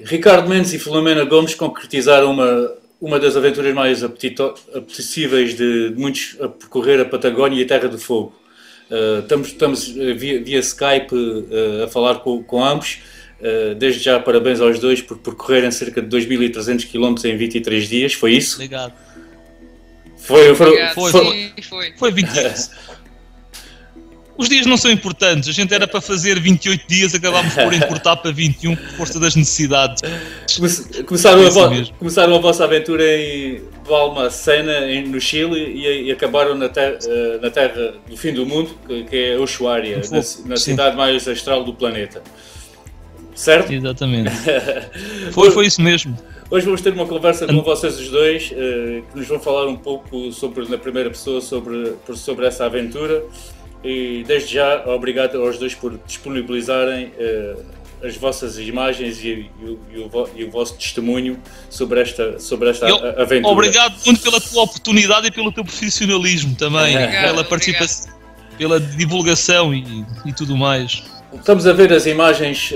Ricardo Mendes e Filomena Gomes concretizaram uma das aventuras mais apetecíveis de muitos a percorrer a Patagónia e a Terra do Fogo. Estamos via Skype a falar com ambos. Desde já, parabéns aos dois por percorrerem cerca de 2.300 km em 23 dias, foi isso? Obrigado. Foi 20 dias. Os dias não são importantes, a gente era para fazer 28 dias, acabámos por encurtar para 21 por força das necessidades. Começaram a vossa aventura em Valmacena, no Chile, e acabaram na terra do fim do mundo, que é Ushuaia, na cidade mais astral do planeta. Certo? Exatamente. Foi isso mesmo. Hoje vamos ter uma conversa com vocês os dois, que nos vão falar um pouco na primeira pessoa sobre essa aventura. E desde já, obrigado aos dois por disponibilizarem as vossas imagens e o vosso testemunho sobre esta aventura. Obrigado muito pela tua oportunidade e pelo teu profissionalismo também, pela participação, pela divulgação e tudo mais. Estamos a ver as imagens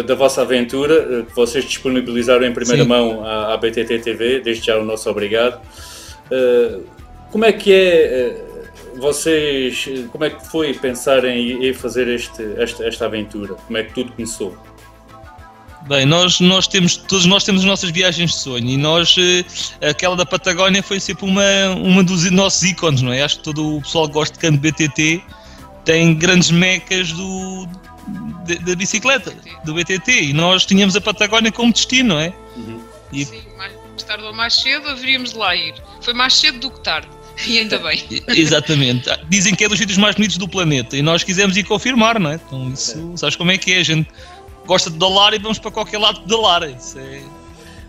da vossa aventura, que vocês disponibilizaram em primeira mão à BTT TV, desde já o nosso obrigado. Como é que como é que foi pensar em fazer esta aventura? Como é que tudo começou? Bem, todos nós temos as nossas viagens de sonho e aquela da Patagónia foi sempre uma dos nossos ícones, não é? Acho que todo o pessoal que gosta de canto BTT tem grandes mecas da bicicleta, do BTT, e nós tínhamos a Patagónia como destino, não é? Sim, mais tarde ou mais cedo haveríamos de lá ir. Foi mais cedo do que tarde, e ainda bem. Exatamente. Dizem que é dos sítios mais bonitos do planeta, e nós quisemos ir confirmar, não é? Então isso, sabes como é que é? A gente gosta de dalar e vamos para qualquer lado de dalar.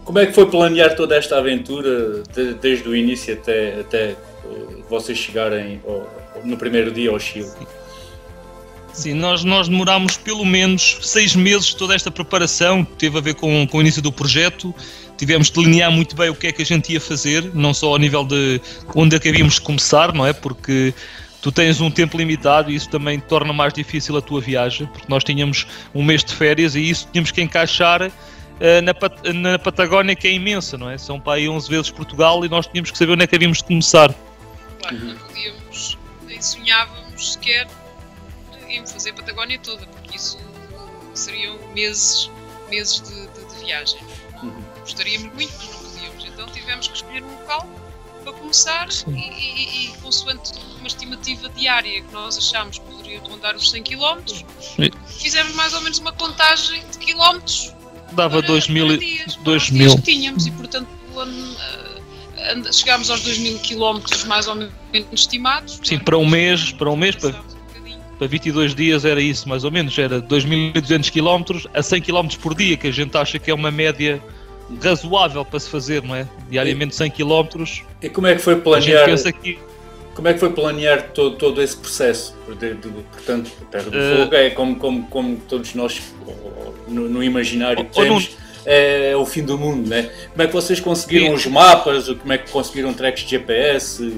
Como é que foi planear toda esta aventura, desde o início até vocês chegarem no primeiro dia ao Chile? Sim, nós demorámos pelo menos 6 meses de toda esta preparação, que teve a ver com o início do projeto. Tivemos de delinear muito bem o que é que a gente ia fazer, não só ao nível de onde é que havíamos de começar, não é? Porque tu tens um tempo limitado e isso também torna mais difícil a tua viagem, porque nós tínhamos um mês de férias e isso tínhamos que encaixar na Patagónia, que é imensa, não é? São para aí 11 vezes Portugal e nós tínhamos que saber onde é que havíamos de começar. Claro, não podíamos, nem sonhávamos sequer em fazer a Patagónia toda, porque isso seriam meses de viagem. Gostaríamos muito, mas não podíamos. Então tivemos que escolher um local para começar e consoante uma estimativa diária que nós achámos que poderia rondar os 100 km, fizemos mais ou menos uma contagem de quilómetros. Dava 2.000 dias que tínhamos e, portanto, chegámos aos 2.000 km mais ou menos estimados. Sim, para um mês, para 22 dias era isso, mais ou menos. Era 2.200 km a 100 km por dia, que a gente acha que é uma média razoável para se fazer, não é? Diariamente 100 km. E como é que foi planear? A gente pensa que... Como é que foi planear todo esse processo? Portanto, a Terra do Fogo é como todos nós no imaginário temos, é o fim do mundo, né? Como é que vocês conseguiram os mapas? Como é que conseguiram tracks de GPS?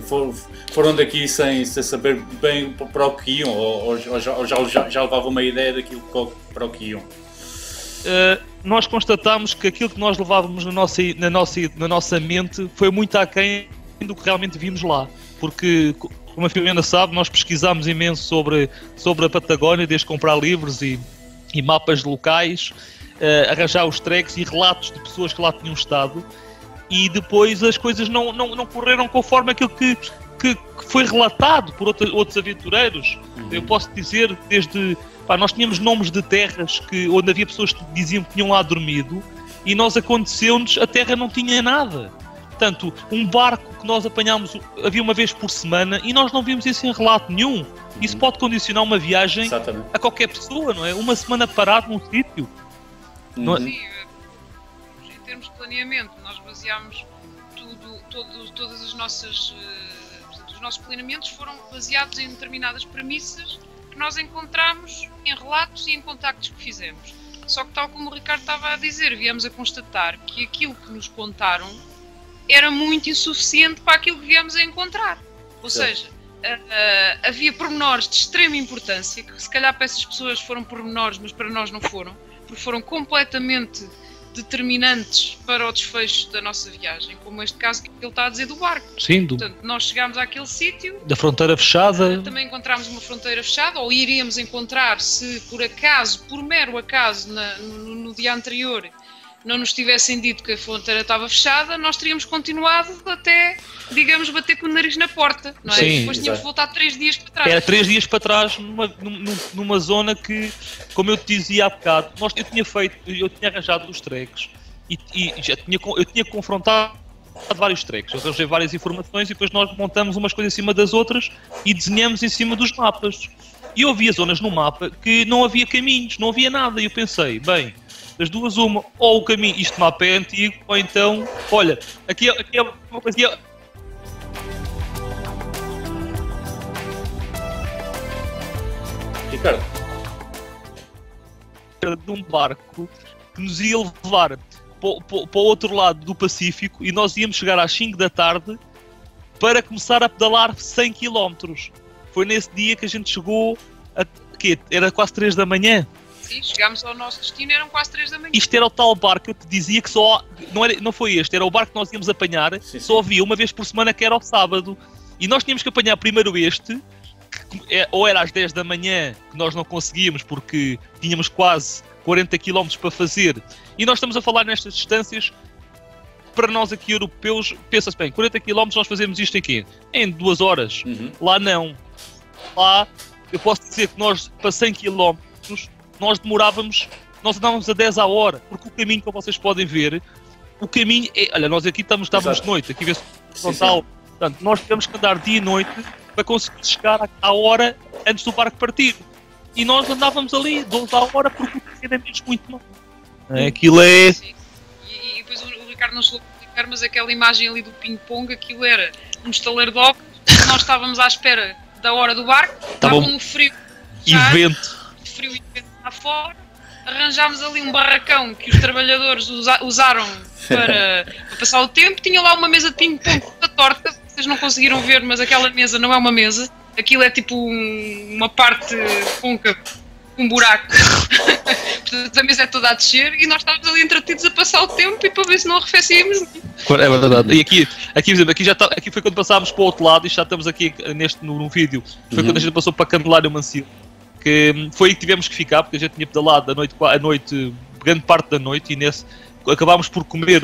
Foram daqui sem saber bem para o que iam? Ou já levavam uma ideia daquilo para o que iam? Nós constatámos que aquilo que nós levávamos na nossa mente foi muito aquém do que realmente vimos lá. Porque, como a Filomena sabe, nós pesquisámos imenso sobre a Patagónia, desde comprar livros e mapas locais, arranjar os tracks e relatos de pessoas que lá tinham estado, e depois as coisas não correram conforme aquilo que foi relatado por outros aventureiros. Eu posso dizer, nós tínhamos nomes de terras onde havia pessoas que diziam que tinham lá dormido, e nós aconteceu-nos, a terra não tinha nada. Portanto, um barco que nós apanhámos havia uma vez por semana e nós não vimos isso em relato nenhum. Isso pode condicionar uma viagem a qualquer pessoa, não é? Uma semana parado num sítio. Sim, em termos de planeamento, nós baseámos todas as nossas... os nossos planeamentos foram baseados em determinadas premissas que nós encontramos em relatos e em contactos que fizemos. Só que, tal como o Ricardo estava a dizer, viemos a constatar que aquilo que nos contaram era muito insuficiente para aquilo que viemos a encontrar. Ou seja, havia pormenores de extrema importância, que se calhar para essas pessoas foram pormenores, mas para nós não foram. porque foram completamente determinantes para o desfecho da nossa viagem, como este caso que ele está a dizer do barco. Sim, Portanto, nós chegámos àquele sítio, da fronteira fechada. também encontramos uma fronteira fechada, ou iríamos encontrar se por acaso, por mero acaso, no dia anterior, não nos tivessem dito que a fronteira estava fechada, nós teríamos continuado até, digamos, bater com o nariz na porta, não é? Sim, depois tínhamos voltado 3 dias para trás. Era 3 dias para trás, numa zona que, como eu te dizia há bocado, eu tinha arranjado os tracks e eu tinha confrontado vários tracks, eu arranjei várias informações e depois nós montamos umas coisas em cima das outras e desenhamos em cima dos mapas. E eu havia zonas no mapa que não havia caminhos, não havia nada, e eu pensei, bem, das duas uma, ou o caminho, isto mapa é antigo, ou então, olha, aqui é uma coisa... Ricardo. De um barco que nos ia levar para o outro lado do Pacífico e nós íamos chegar às 5 da tarde para começar a pedalar 100 km. Foi nesse dia que a gente chegou era quase 3 da manhã. Sim, chegámos ao nosso destino, eram quase 3 da manhã. Isto era o tal barco que eu te dizia que só... Não foi este, era o barco que nós íamos apanhar, sim. Só havia uma vez por semana que era ao sábado. E nós tínhamos que apanhar primeiro este, que ou era às 10 da manhã, que nós não conseguíamos porque tínhamos quase 40 km para fazer. E nós estamos a falar nestas distâncias, para nós aqui europeus, pensa-se bem, 40 km nós fazemos isto aqui em 2 horas. Uhum. Lá não. Lá, eu posso dizer que nós, para 100 km, nós andávamos a 10 à hora, porque o caminho, como vocês podem ver, o caminho é... Olha, nós aqui estamos de noite, aqui vê-se frontal. Portanto, nós temos que andar dia e noite para conseguir chegar à hora antes do barco partir. E nós andávamos ali 12 à hora porque o caminho era mesmo muito mal. Aquilo é... Sim. E depois o Ricardo não chegou a explicar, mas aquela imagem ali do ping-pong, aquilo era um estaleiro de óculos, nós estávamos à espera da hora do barco, estava um frio e vento. Frio e vento lá fora, arranjámos ali um barracão que os trabalhadores usaram para passar o tempo, tinha lá uma mesa de ping-pong toda torta, vocês não conseguiram ver, mas aquela mesa não é uma mesa, aquilo é tipo uma parte côncava, um buraco, portanto a mesa é toda a descer e nós estávamos ali entretidos a passar o tempo e para ver se não arrefecíamos. É verdade. E aqui foi quando passámos para o outro lado, e já estamos aqui no vídeo, foi quando a gente passou para Candelário Mancil, que foi aí que tivemos que ficar, porque a gente tinha pedalado a noite, grande parte da noite, e acabámos por comer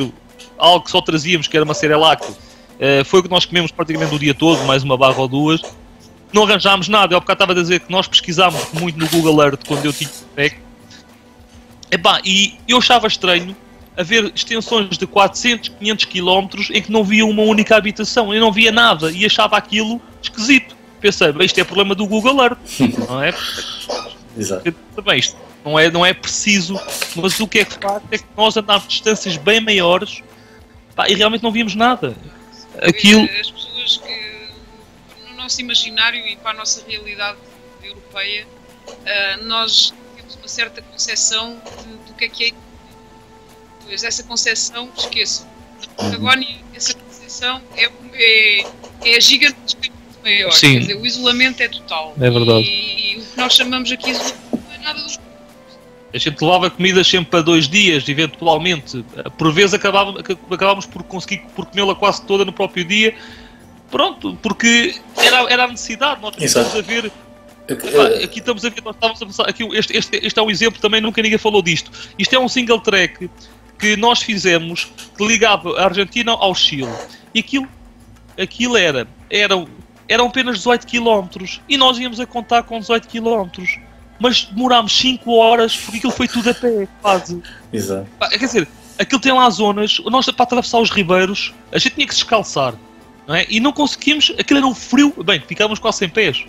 algo que só trazíamos, que era uma cerelac. Foi o que nós comemos praticamente o dia todo, mais uma barra ou duas. Não arranjámos nada, eu há bocado estava a dizer que nós pesquisámos muito no Google Earth quando eu tinha PEC. E eu achava estranho haver extensões de 400, 500 km em que não via uma única habitação, eu não via nada e achava aquilo esquisito. Pensei, bem, isto é problema do Google Earth, não é? Exato. Também isto não é preciso, mas o que é que faz é que nós andámos distâncias bem maiores e realmente não víamos nada. Aquilo... As pessoas que, no nosso imaginário e para a nossa realidade europeia, nós temos uma certa concepção do que é. Pois essa concepção, esqueçam. Na Patagónia, essa concepção é gigantesca. Maior. Sim. Quer dizer, o isolamento é total. É verdade. E o que nós chamamos aqui de isolamento não é nada dos... A gente levava comida sempre para 2 dias, eventualmente. Por vezes acabávamos por conseguir por comê-la quase toda no próprio dia. Pronto, porque era a necessidade. Nós estamos a ver... Aqui estamos a ver, nós estávamos a pensar... Aqui, este é um exemplo também, nunca ninguém falou disto. Isto é um single track que nós fizemos, que ligava a Argentina ao Chile. E aquilo eram apenas 18 km e nós íamos a contar com 18 km, mas demorámos 5 horas porque aquilo foi tudo a pé, quase. Exato. Quer dizer, aquilo tem lá zonas, nós para atravessar os ribeiros, a gente tinha que se descalçar, não é? E não conseguimos, aquilo era um frio, bem, ficávamos quase sem pés.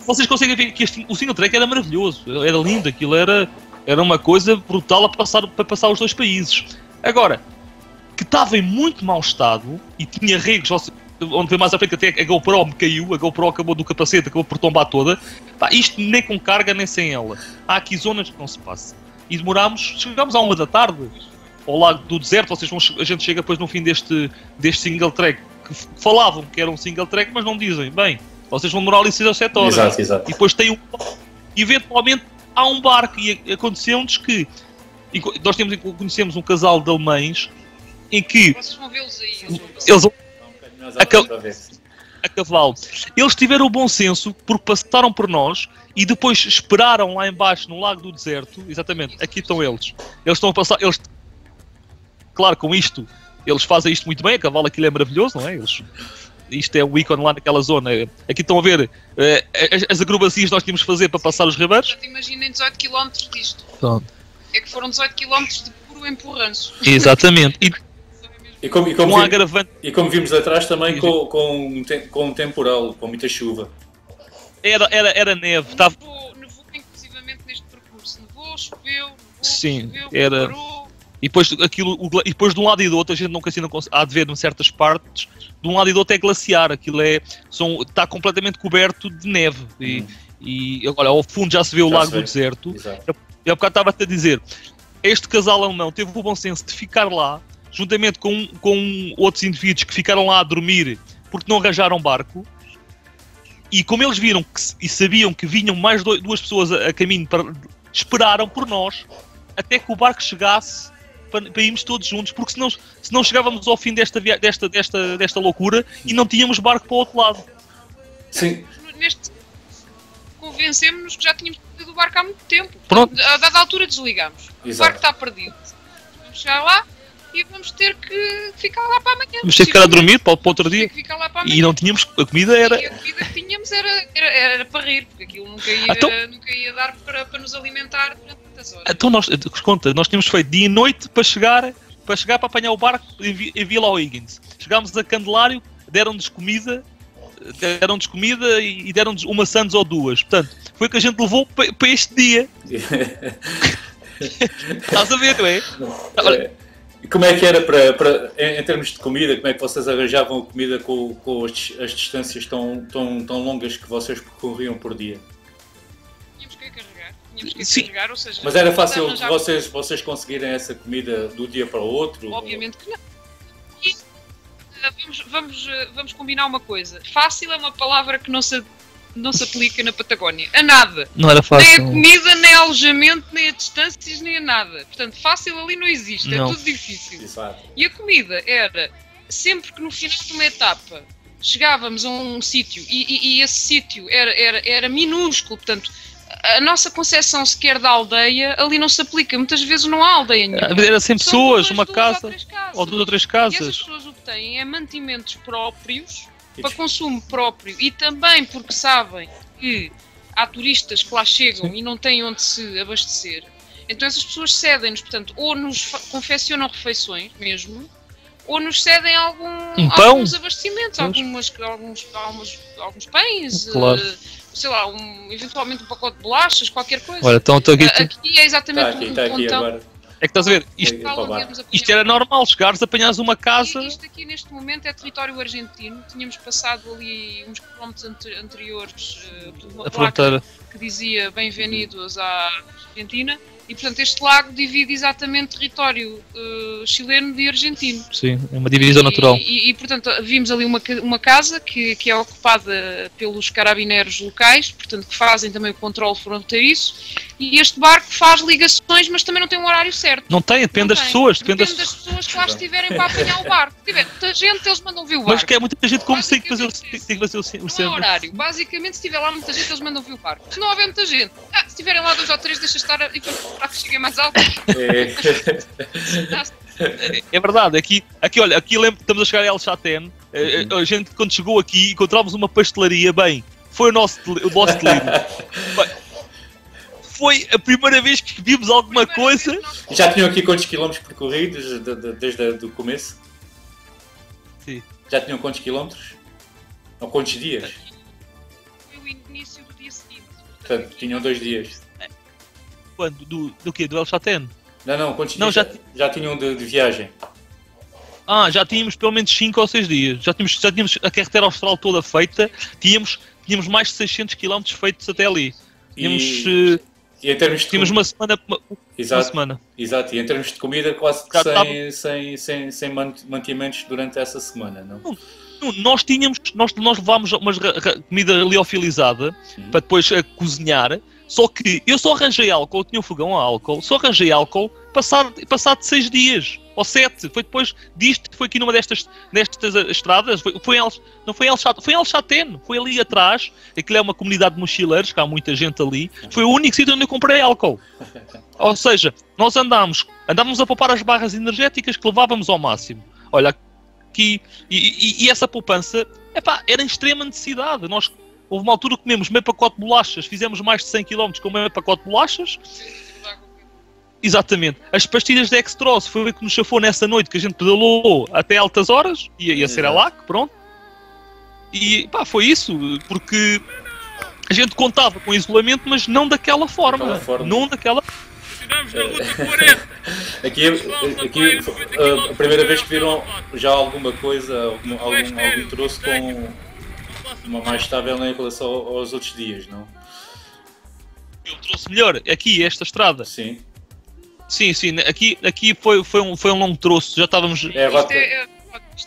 Vocês conseguem ver que o single track era maravilhoso, era lindo, aquilo era uma coisa brutal para passar os 2 países. Agora, que estava em muito mau estado e tinha regos, onde foi mais à frente, até a GoPro me caiu, a GoPro acabou do capacete, acabou por tombar toda. Isto nem com carga nem sem ela. Há aqui zonas que não se passa. E chegámos à 1 da tarde, ao Lago do Deserto. A gente chega depois no fim deste single track, que falavam que era um single track, mas não dizem, bem, vocês vão demorar ali 6 ou 7 horas. Exato. E depois tem eventualmente há um barco e aconteceu-nos que nós conhecemos um casal de alemães em que vocês vão vê-los aí. eles a cavalo. Eles tiveram o bom senso porque passaram por nós e depois esperaram lá embaixo no Lago do Deserto. Exatamente, aqui estão eles. Eles estão a passar. Claro, com isto, eles fazem isto muito bem. A cavalo aquilo é maravilhoso, não é? Isto é o ícone lá naquela zona. Aqui estão a ver as acrobacias que nós tínhamos de fazer para passar os ribeiros. Imaginem 18 km disto. Pronto. É que foram 18 km de puro empurranço. Exatamente. E como vimos atrás também com um temporal, com muita chuva. Era neve. Nevou inclusivamente neste percurso. Nevou, choveu, parou. E depois de um lado e do outro, a gente há de ver em certas partes, de um lado e do outro é glaciar. Aquilo está completamente coberto de neve. E agora ao fundo já se vê o Lago do Deserto. E há bocado estava-te a dizer, este casal alemão teve o bom senso de ficar lá, juntamente com outros indivíduos que ficaram lá a dormir porque não arranjaram barco, e como eles viram e sabiam que vinham mais duas pessoas a caminho, esperaram por nós até que o barco chegasse para irmos todos juntos, porque senão chegávamos ao fim desta loucura e não tínhamos barco para o outro lado. Sim. Convencemos-nos que já tínhamos perdido o barco há muito tempo. Pronto. A dada altura desligamos. Exato. O barco está perdido. Vamos chegar lá e vamos ter que ficar lá para amanhã. Vamos ter que ficar a dormir para outro dia. E não tínhamos, a comida era... E a comida que tínhamos era para rir, porque aquilo nunca ia dar para nos alimentar durante tantas horas. Então nós tínhamos feito dia e noite para chegar para apanhar o barco em Vila O'Higgins. Chegámos a Candelário, deram-nos comida e deram-nos uma Sands ou duas. Portanto, foi o que a gente levou para este dia. Estás a ver, não é? Olha, como é que era em termos de comida, como é que vocês arranjavam a comida com as distâncias tão longas que vocês percorriam por dia? Tínhamos que carregar, ou seja... Mas era fácil vocês conseguirem essa comida do dia para o outro? Obviamente que não. Vamos combinar uma coisa. Fácil é uma palavra que não se aplica na Patagónia. A nada. Não era fácil. Nem a comida, nem a alojamento, nem a distâncias, nem a nada. Portanto, fácil ali não existe. Não. É tudo difícil. Exato. E a comida era sempre que no final de uma etapa chegávamos a um sítio e esse sítio era minúsculo. Portanto, a nossa concepção sequer da aldeia ali não se aplica. Muitas vezes não há aldeia nenhuma. Era 100 pessoas, uma casa ou duas ou três E casas. essas pessoas o que têm é mantimentos próprios para consumo próprio e também porque sabem que há turistas que lá chegam e não têm onde se abastecer. Então essas pessoas cedem-nos, portanto, ou nos confeccionam refeições mesmo, ou nos cedem alguns abastecimentos, alguns pães, claro. sei lá, eventualmente um pacote de bolachas, qualquer coisa. Olha, então aqui é exatamente está aqui agora. É que estás a ver, isto era normal, chegares, apanhares uma casa... Isto aqui neste momento é território argentino, tínhamos passado ali uns quilómetros anteriores por uma placa que dizia bem-vindos à Argentina, e portanto este lago divide exatamente território chileno e argentino. Sim, é uma divisão natural. E portanto vimos ali uma casa que é ocupada pelos carabineiros locais, portanto que fazem também o controle fronteiriço, e este barco faz ligações, mas também não tem um horário certo. Não tem, depende das pessoas. Depende das pessoas que lá estiverem para apanhar o barco. Se tiver muita gente, eles mandam vir o barco. Mas que é muita gente, como se tem que fazer o centro. centro. Não há horário. Basicamente, se tiver lá muita gente, eles mandam vir o barco. Se não houver muita gente, se tiverem lá 2 ou 3, deixa estar e para que cheguem mais alto. É verdade, aqui lembro que estamos a chegar a El Chatén. A gente, quando chegou aqui, encontramos uma pastelaria. Bem, foi o nosso delírio. Foi a primeira vez que vimos alguma coisa. Já tinham aqui quantos quilómetros percorridos desde o começo? Sim. Já tinham quantos quilómetros? Ou quantos dias? Foi o início do dia seguinte. Portanto, tinham 2 dias. Quando? Do quê? Do El Chatén? Não, quantos dias já tinham de viagem? Já tínhamos pelo menos 5 ou 6 dias. Já tínhamos a carretera austral toda feita. Tínhamos mais de 600 km feitos até ali. E em termos de tínhamos uma semana. Exato, uma semana. Exato, e em termos de comida, quase que sem mantimentos durante essa semana, não? Nós levámos uma comida liofilizada para depois cozinhar, Só que eu só arranjei álcool, eu tinha um fogão a álcool, só arranjei álcool passado 6 dias, ou 7. Foi depois disto, foi aqui numa destas estradas, não foi em Alchatén, foi ali atrás. Aquilo é uma comunidade de mochileiros, que há muita gente ali. Foi o único sítio onde eu comprei álcool. Ou seja, nós andávamos a poupar as barras energéticas que levávamos ao máximo. Olha, aqui, e essa poupança, era em extrema necessidade. Houve uma altura que comemos meio pacote de bolachas, fizemos mais de 100 km com meio pacote de bolachas. Exatamente. As pastilhas de dextrose foi o que nos chafou nessa noite, que a gente pedalou até altas horas, ia ser a LAC, pronto. E foi isso, porque a gente contava com isolamento, mas não daquela forma. Não daquela... Tiramos na Ruta 40. Aqui a primeira vez que viram já alguma coisa, algum troço com uma mais estável em relação aos outros dias, não? Eu trouxe melhor aqui, esta estrada. Sim. Sim, aqui foi um longo troço, já estávamos...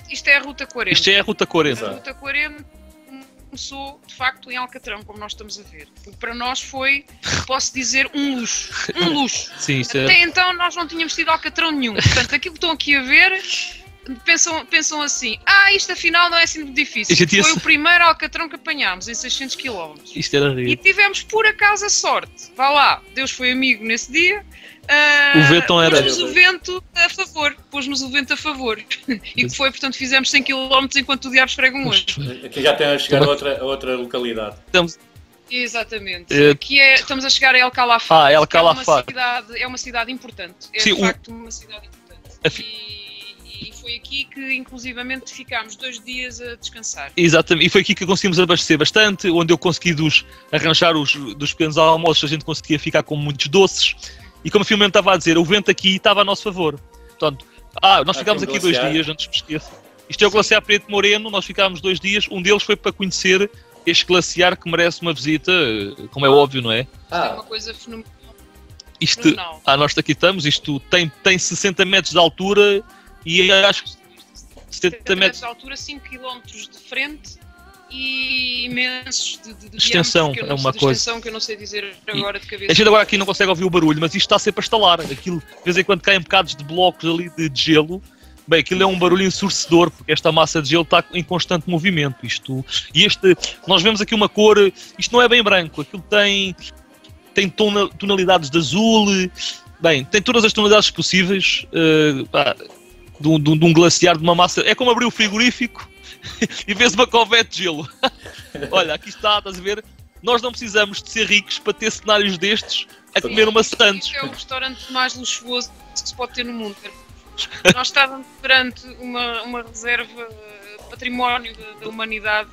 Isto é a Ruta 40. Isto é a Ruta 40. A Ruta 40 começou, de facto, em Alcatrão, como nós estamos a ver. O que para nós foi, posso dizer, um luxo. Um luxo. Sim, até então nós não tínhamos tido Alcatrão nenhum. Portanto, aquilo que estão aqui a ver... Pensam assim, isto afinal não é assim muito difícil. Foi o primeiro Alcatrão que apanhámos, em 600 km. Isto era rir. E tivemos por acaso a sorte. Vá lá, Deus foi amigo nesse dia. O vento não era... Pôs-nos o vento a favor. Pôs-nos o vento a favor. E que foi, portanto, fizemos 100 km enquanto o diabo esfrega um olho. Aqui já tem a chegar a outra localidade. Exatamente. Aqui estamos a chegar a El Calafate. El Calafate. É uma cidade importante. É, sim, de facto, uma cidade importante. E foi aqui que, inclusivamente, ficámos 2 dias a descansar. Exatamente, e foi aqui que conseguimos abastecer bastante, onde eu consegui arranjar dos pequenos almoços, a gente conseguia ficar com muitos doces. E como a Filomena estava a dizer, o vento aqui estava a nosso favor. Portanto, nós ficámos aqui 2 dias, antes me esqueço. Isto é o Glaciar Preto Moreno, nós ficámos 2 dias, um deles foi para conhecer este glaciar que merece uma visita, como é óbvio, não é? É uma coisa fenomenal. Nós aqui estamos, isto tem 60 metros de altura... E acho que 70 metros de altura, 5 km de frente e imensos de extensão, diâmetro, é uma coisa. Extensão que eu não sei dizer agora de cabeça. A gente agora aqui não consegue ouvir o barulho, mas isto está sempre a estalar. Aquilo, de vez em quando caem bocados de blocos ali de gelo. Bem, aquilo é um barulho ensurdecedor, porque esta massa de gelo está em constante movimento. Nós vemos aqui uma cor, isto não é bem branco, aquilo tem tonalidades de azul, bem, tem todas as tonalidades possíveis. De um glaciar, de uma massa. É como abrir o frigorífico e vês uma covete de gelo. Olha, aqui está, estás a ver? Nós não precisamos de ser ricos para ter cenários destes a comer uma Santos. Isto é o restaurante mais luxuoso que se pode ter no mundo. Nós estávamos perante uma reserva património da humanidade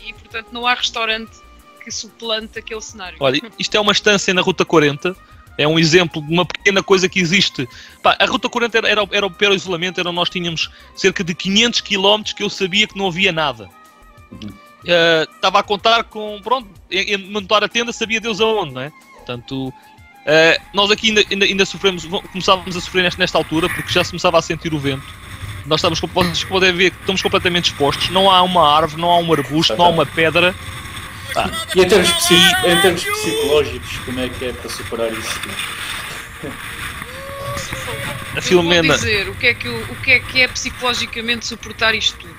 e, portanto, não há restaurante que suplante aquele cenário. Olha, isto é uma estância na Ruta 40. É um exemplo de uma pequena coisa que existe. A Ruta 40 era o isolamento, nós tínhamos cerca de 500 km que eu sabia que não havia nada. Estava a contar com, em montar a tenda, sabia Deus aonde, não é? Portanto, nós aqui ainda sofremos, começávamos a sofrer nesta altura, porque já se começava a sentir o vento. Nós vocês podem ver que estamos completamente expostos, não há uma árvore, não há um arbusto, não há uma pedra. E em termos psicológicos, como é que é para superar isso? A Filomena... Vou dizer o que é psicologicamente suportar isto tudo.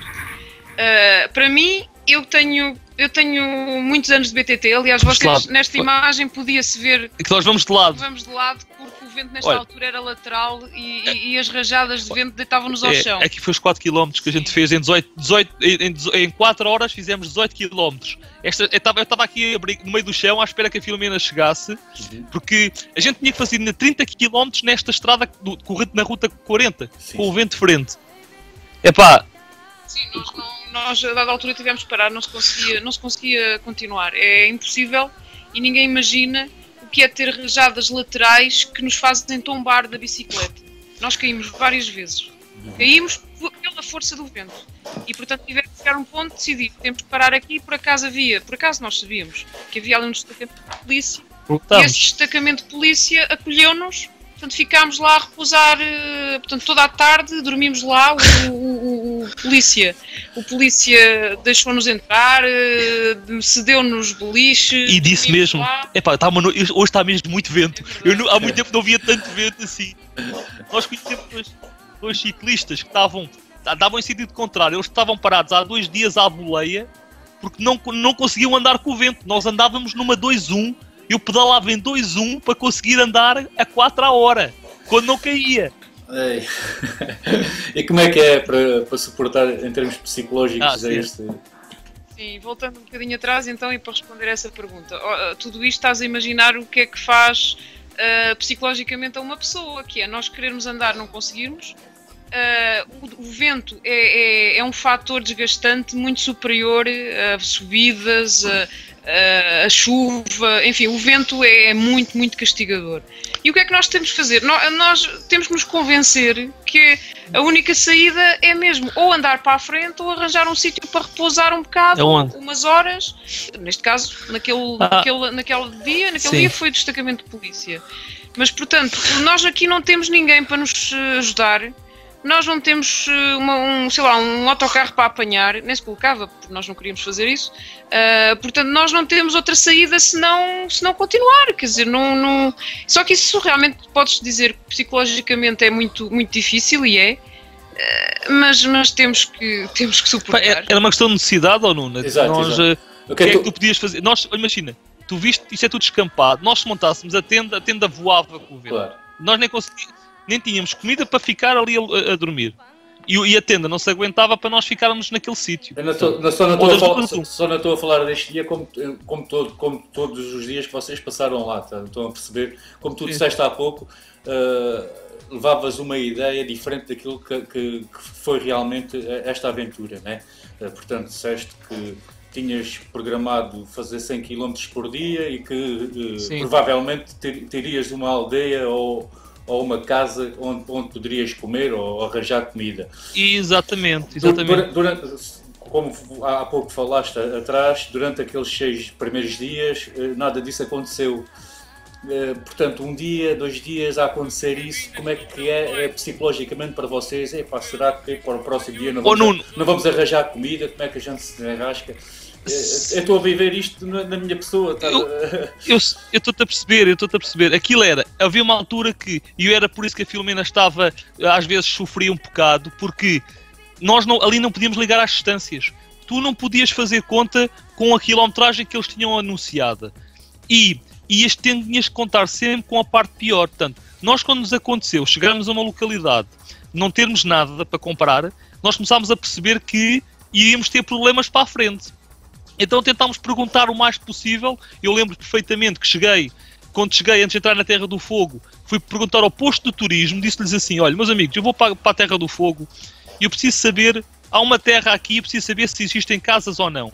Para mim, eu tenho muitos anos de BTT. Aliás, vocês nesta imagem podia-se ver que nós vamos de lado. Vamos de lado porque o vento nesta altura era lateral e as rajadas de vento deitavam-nos ao chão. Aqui foi os 4 km que a gente fez em 4 horas, fizemos 18 km. Eu estava aqui no meio do chão à espera que a Filomena chegasse, porque a gente tinha que fazer ainda 30 km nesta estrada na Ruta 40, sim, com o vento de frente. Sim, nós a dada altura tivemos que parar, não se conseguia continuar. É impossível e ninguém imagina o que é ter rajadas laterais que nos fazem tombar da bicicleta. Nós caímos várias vezes. Caímos pela força do vento. E, portanto, tivemos que chegar a um ponto de decidir. Temos que parar aqui, por acaso nós sabíamos que havia ali um destacamento de polícia. E esse destacamento de polícia acolheu-nos. Portanto, ficámos lá a repousar, toda a tarde, dormimos lá, o O polícia deixou-nos entrar, cedeu-nos beliches. E disse mesmo, hoje está mesmo muito vento. Há muito tempo não via tanto vento assim. Nós conhecemos dois ciclistas que davam em sentido contrário. Eles estavam parados há 2 dias à boleia porque não conseguiam andar com o vento. Nós andávamos numa 2.1, eu pedalava em 2.1 para conseguir andar a 4 a hora, quando não caía. Ei. E como é que é para suportar em termos psicológicos este... Sim, voltando um bocadinho atrás então, e para responder a essa pergunta, tudo isto estás a imaginar o que é que faz psicologicamente a uma pessoa, que é nós querermos andar, não conseguirmos. O vento é um fator desgastante muito superior a subidas, a chuva, enfim, o vento é muito, muito castigador. E o que é que nós temos de fazer? Nós temos que nos convencer que a única saída é mesmo ou andar para a frente ou arranjar um sítio para repousar um bocado, umas horas. Neste caso, naquele dia foi o destacamento de polícia. Mas, portanto, nós aqui não temos ninguém para nos ajudar. Nós não temos um autocarro para apanhar, nem se colocava, porque nós não queríamos fazer isso. Portanto, nós não temos outra saída senão continuar. Quer dizer, não... Só que isso realmente podes dizer que psicologicamente é muito, muito difícil, e é. Mas temos que suportar. Era uma questão de necessidade ou não? Exato. O que é que tu podias fazer? Imagina, tu viste, isto é tudo descampado. Nós, se montássemos a tenda voava com o vento. Claro. Nós nem tínhamos comida para ficar ali a dormir. E a tenda não se aguentava para nós ficarmos naquele sítio. Só não estou a falar deste dia como todos os dias que vocês passaram lá. Tá? Estão a perceber? Como tu disseste há pouco, levavas uma ideia diferente daquilo que foi realmente esta aventura, né? Portanto, disseste que tinhas programado fazer 100 km por dia e que provavelmente terias uma aldeia ou uma casa onde poderias comer ou arranjar comida. Exatamente. Como há pouco falaste atrás, durante aqueles 6 primeiros dias, nada disso aconteceu. Portanto, 1 dia, 2 dias a acontecer isso, como é que é psicologicamente para vocês? Será que para o próximo dia não vamos arranjar comida? Como é que a gente se arrasca? Eu estou a viver isto na minha pessoa. Eu estou-te a perceber. Havia uma altura que, e era por isso que a Filomena estava, às vezes sofria um bocado, porque nós ali não podíamos ligar às distâncias. Tu não podias fazer conta com a quilometragem que eles tinham anunciada. E tinhas que contar sempre com a parte pior. Portanto, nós, quando nos aconteceu, chegarmos a uma localidade, não termos nada para comprar, nós começámos a perceber que iríamos ter problemas para a frente. Então tentámos perguntar o mais possível. Eu lembro perfeitamente que quando cheguei, antes de entrar na Terra do Fogo, fui perguntar ao posto de turismo, disse-lhes assim: olha, meus amigos, eu vou para a Terra do Fogo e eu preciso saber, há uma terra aqui, eu preciso saber se existem casas ou não.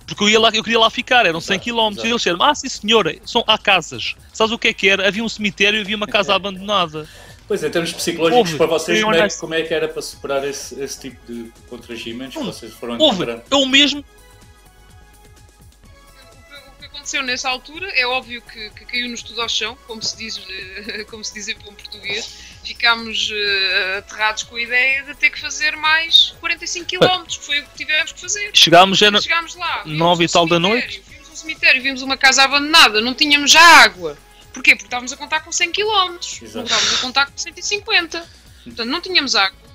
Porque eu queria lá ficar, eram 100 km. E eles disseram: sim senhora, há casas. Sabes o que era? Havia um cemitério e havia uma casa abandonada. Pois, em termos psicológicos, para vocês, como é que era para superar esse tipo de constrangimentos que vocês foram encontrando? Eu mesmo... Nessa altura, é óbvio que caiu-nos tudo ao chão, como se diz em bom português. Ficámos aterrados com a ideia de ter que fazer mais 45 km, que foi o que tivemos que fazer. Chegámos lá, 9 e tal da noite. Vimos um cemitério, vimos uma casa abandonada, não tínhamos já água. Porquê? Porque estávamos a contar com 100 km, não estávamos a contar com 150. Portanto, não tínhamos água.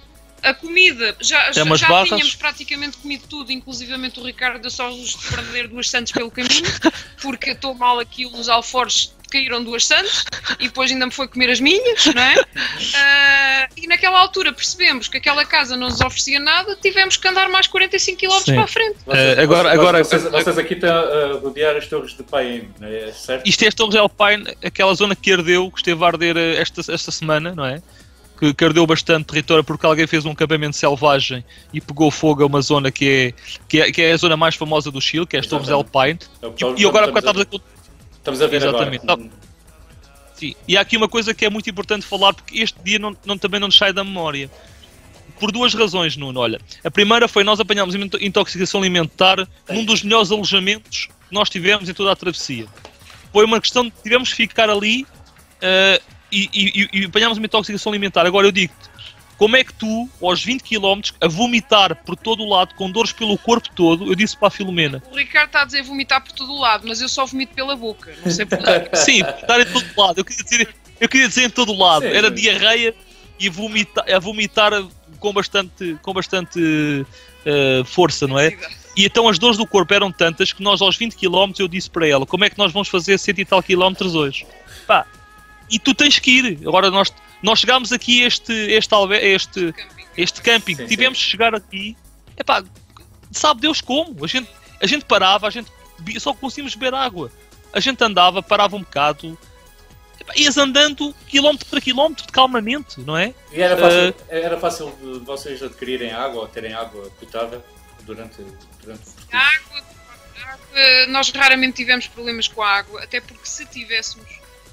A comida, já tínhamos praticamente comido tudo, inclusivamente o Ricardo deu só os de perder 2 sandes pelo caminho, porque estou mal aqui, os alforjes caíram 2 sandes e depois ainda me foi comer as minhas, não é? E naquela altura percebemos que aquela casa não nos oferecia nada, tivemos que andar mais 45 km para a frente. Vocês aqui estão a rodear as Torres de Paine, não é? Certo? Isto é as Torres de Paine, aquela zona que ardeu, que esteve a arder esta semana, não é? Que ardeu bastante território porque alguém fez um acampamento selvagem e pegou fogo a uma zona que é a zona mais famosa do Chile, que é as Torres de Paine. E agora estamos a ver exatamente agora. Sim. E há aqui uma coisa que é muito importante falar, porque este dia também não nos sai da memória. Por 2 razões, Nuno. Olha, a primeira foi nós apanhámos intoxicação alimentar num dos melhores alojamentos que nós tivemos em toda a travessia. Foi uma questão de tivemos que ficar ali e apanhámos uma intoxicação alimentar. Agora eu digo-te, como é que tu, aos 20 km, a vomitar por todo o lado, com dores pelo corpo todo, eu disse para a Filomena. O Ricardo está a dizer vomitar por todo o lado, mas eu só vomito pela boca, não sei porquê. Sim, vomitar em todo o lado, eu queria dizer em todo o lado, Sim, era sim. diarreia e a vomitar com bastante força, não é? E então as dores do corpo eram tantas que nós aos 20 km eu disse para ela, como é que nós vamos fazer 100 e tal quilómetros hoje? Pá, e tu tens que ir. Agora nós chegámos aqui a este camping, Sim, tivemos que chegar aqui, epá, sabe Deus como, a gente parava, só conseguimos beber água, a gente andava, parava um bocado, epá, ias andando quilómetro para quilómetro, calmamente, não é? E era fácil de vocês adquirirem água ou terem água potável durante o percurso? Nós raramente tivemos problemas com a água, até porque se tivéssemos,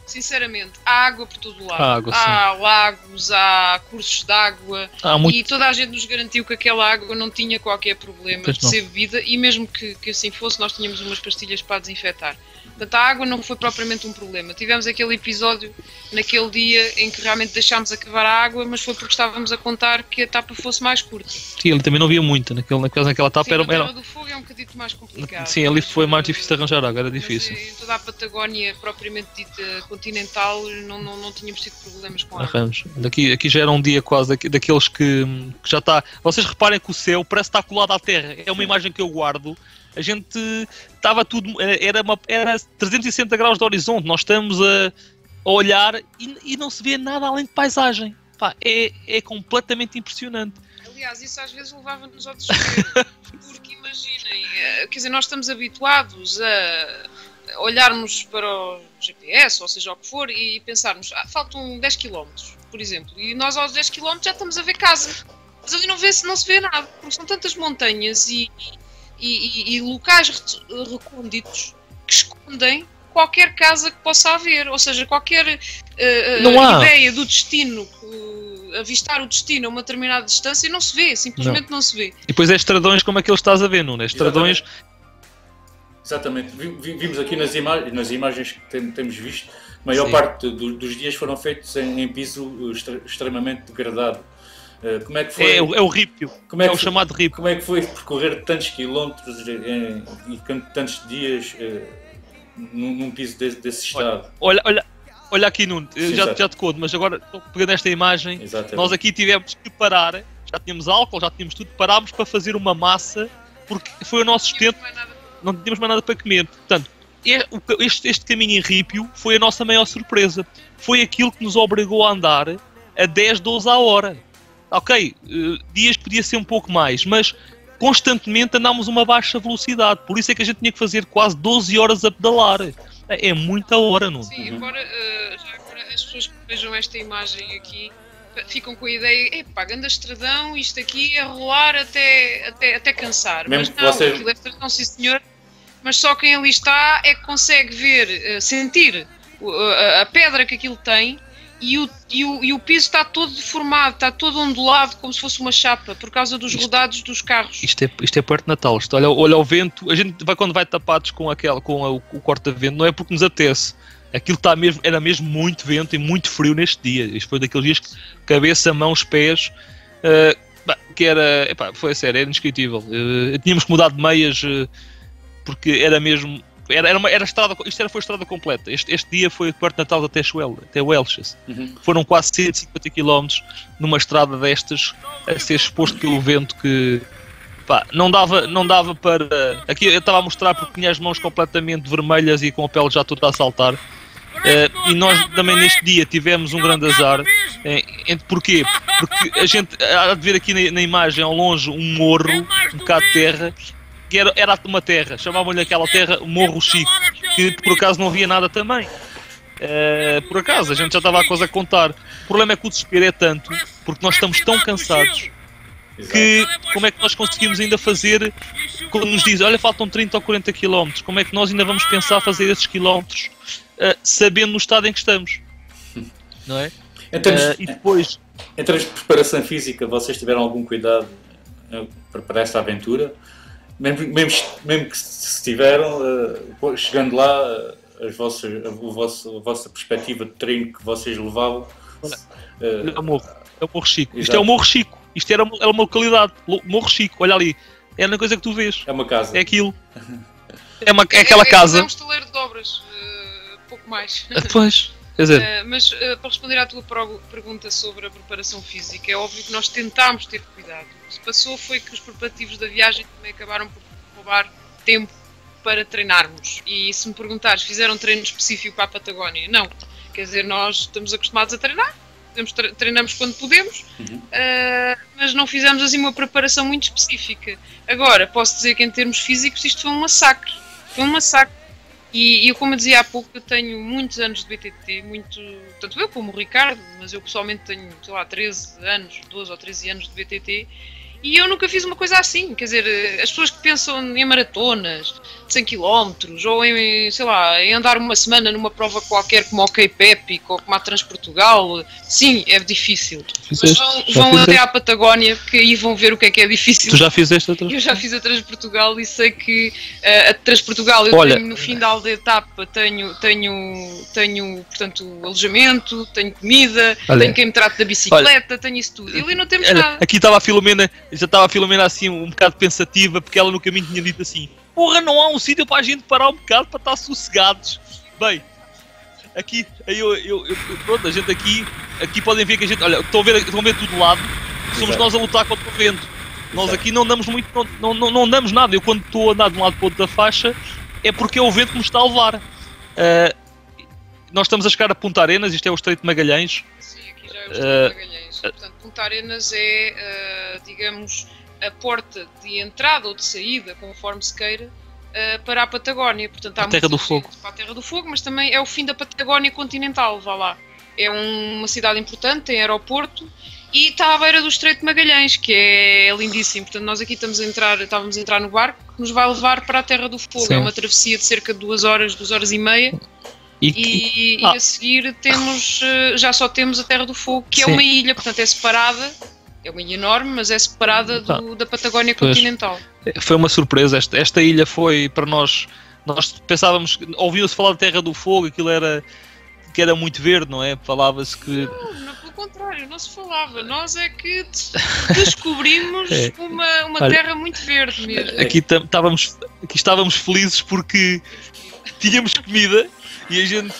sinceramente, há água por todo o lado. Há lagos, há cursos de água e toda a gente nos garantiu que aquela água não tinha qualquer problema de ser bebida e mesmo que assim fosse, nós tínhamos umas pastilhas para desinfetar. Portanto, a água não foi propriamente um problema. Tivemos aquele episódio naquele dia em que realmente deixámos acabar a água, mas foi porque estávamos a contar que a etapa fosse mais curta. Sim, ele também não havia muita. Naquela etapa. Sim, era do fogo é um bocadinho mais complicado. Sim, ali foi mais difícil de arranjar água, era difícil. Mas em toda a Patagónia, propriamente dita continental, não tínhamos tido problemas com a água. Arranjo. Aqui já era um dia quase daqueles que já está... Vocês reparem que o céu parece estar colado à terra. É uma imagem que eu guardo. A gente estava tudo... Era 360 graus de horizonte. Nós estamos a olhar e não se vê nada além de paisagem. Pá, é completamente impressionante. Aliás, isso às vezes levava-nos ao desespero. Porque imaginem, quer dizer, nós estamos habituados a olharmos para o GPS, ou seja o que for, e pensarmos, faltam 10 km, por exemplo. E nós aos 10 km já estamos a ver casa. Mas ali não se vê nada, porque são tantas montanhas e locais recônditos que escondem qualquer casa que possa haver, ou seja, qualquer ideia do destino, avistar o destino a uma determinada distância não se vê, simplesmente não se vê. E depois é estradões como aqueles que estás a ver, não é? Estradões... Exatamente. Vimos aqui nas imagens que temos visto, a maior parte dos dias foram feitos em piso extremamente degradado. Como é que foi? É o ripio, o chamado ripio. Como é que foi percorrer tantos quilómetros e tantos dias num piso desse estado? Olha aqui, Nuno, já te conto, mas agora pegando esta imagem, exatamente, nós aqui tivemos que parar, já tínhamos álcool, já tínhamos tudo, parámos para fazer uma massa, porque foi o nosso sustento, não tínhamos mais nada para comer. Portanto, este caminho em ripio foi a nossa maior surpresa. Foi aquilo que nos obrigou a andar a 10, 12 à hora. Ok, dias podia ser um pouco mais, mas constantemente andámos a uma baixa velocidade, por isso é que a gente tinha que fazer quase 12 horas a pedalar. É muita hora, não? Sim, embora as pessoas que vejam esta imagem aqui ficam com a ideia, ganda estradão, isto aqui é rolar até cansar. Mesmo mas não, vocês... aquilo é estradão, sim senhor, mas só quem ali está é que consegue ver, sentir a pedra que aquilo tem. E o piso está todo deformado, está todo ondulado, como se fosse uma chapa, por causa dos rodados dos carros. Isto é perto de Natal. Olha o vento. A gente quando vai tapados com o corta-vento, não é porque nos apetece. Aquilo era mesmo muito vento e muito frio neste dia. Isto foi daqueles dias que cabeça, mãos, pés, que era... foi sério, era indescritível. Tínhamos que mudar de meias, porque era mesmo... Era estrada, foi estrada completa. Este dia foi perto de Natal até Welches. Foram quase 150 km numa estrada destas, a ser exposto pelo vento que não dava para... Aqui eu estava a mostrar porque tinha as mãos completamente vermelhas e com a pele já toda a saltar. E nós também neste dia tivemos um grande azar. Porquê? Porque a gente há de ver aqui na imagem ao longe um morro, um bocado de terra, que era uma terra, chamavam-lhe aquela terra Morro Chico, que por acaso não havia nada também. Por acaso, a gente já estava a coisa a contar. O problema é que o desespero é tanto, porque nós estamos tão cansados, que como é que nós conseguimos ainda fazer, quando nos dizem, olha, faltam 30 ou 40 km, como é que nós ainda vamos pensar fazer esses quilómetros, sabendo no estado em que estamos? Não é? E depois... Em termos de preparação física, vocês tiveram algum cuidado para esta aventura? Mesmo que se tiveram, chegando lá, a vossa perspectiva de treino que vocês levavam, É o Morro Chico. Isto é o Morro Chico. Isto era uma localidade. Morro Chico, olha ali. É a única coisa que tu vês. É uma casa. É aquilo. É aquela casa. É um estaleiro de obras, pouco mais. Pois, quer dizer... mas para responder à tua pergunta sobre a preparação física, é óbvio que nós tentámos ter cuidado. O que se passou foi que os preparativos da viagem também acabaram por roubar tempo para treinarmos. E se me perguntares, fizeram treino específico para a Patagónia? Não. Quer dizer, nós estamos acostumados a treinar, treinamos quando podemos, mas não fizemos assim uma preparação muito específica. Agora, posso dizer que em termos físicos isto foi um massacre. Foi um massacre. E eu, como eu dizia há pouco, eu tenho muitos anos de BTT, tanto eu como o Ricardo, mas eu pessoalmente tenho, sei lá, 13 anos, 12 ou 13 anos de BTT, e eu nunca fiz uma coisa assim. Quer dizer, as pessoas que pensam em maratonas de 100 km ou em, sei lá, em andar uma semana numa prova qualquer como o Cape Epic ou como a Transportugal, sim, é difícil. Mas vão até à Patagónia, porque aí vão ver o que é difícil. Tu já fizeste a Eu já fiz a Transportugal e sei que a Transportugal, tenho no final da etapa, tenho portanto, alojamento, tenho comida, tenho quem me trate da bicicleta, tenho isso tudo. E ali não temos nada. Aqui estava a Filomena, já estava a Filomena assim um bocado pensativa, porque ela no caminho tinha dito assim: porra, não há um sítio para a gente parar um bocado para estar sossegados. Bem, aqui, pronto, a gente aqui podem ver que a gente, olha, estão a ver tudo de lado, somos nós a lutar contra o vento. Nós aqui não andamos muito, não andamos nada. Eu quando estou a andar de um lado para o outro da faixa, é porque é o vento que me está a levar. Nós estamos a chegar a Punta Arenas, isto é o Estreito de Magalhães. Sim, aqui já é o Estreito de Magalhães. Portanto, Punta Arenas é, digamos, a porta de entrada ou de saída, conforme se queira, para a Patagónia. Portanto, há a Terra do Fogo. Para a Terra do Fogo, mas também é o fim da Patagónia continental, vá lá. É uma cidade importante, tem aeroporto e está à beira do Estreito de Magalhães, que é lindíssimo. Portanto, nós aqui estávamos a entrar no barco que nos vai levar para a Terra do Fogo. Sim. É uma travessia de cerca de 2 horas e meia. E a seguir já só temos a Terra do Fogo, que Sim. é uma ilha, portanto é separada, é uma ilha enorme, mas é separada da Patagónia continental. Foi uma surpresa, esta ilha foi para nós pensávamos, ouviu-se falar da Terra do Fogo, aquilo que era muito verde, não é? Falava-se que... Não, pelo contrário, não se falava, nós é que descobrimos uma terra muito verde mesmo. Aqui estávamos felizes porque tínhamos comida. E a gente,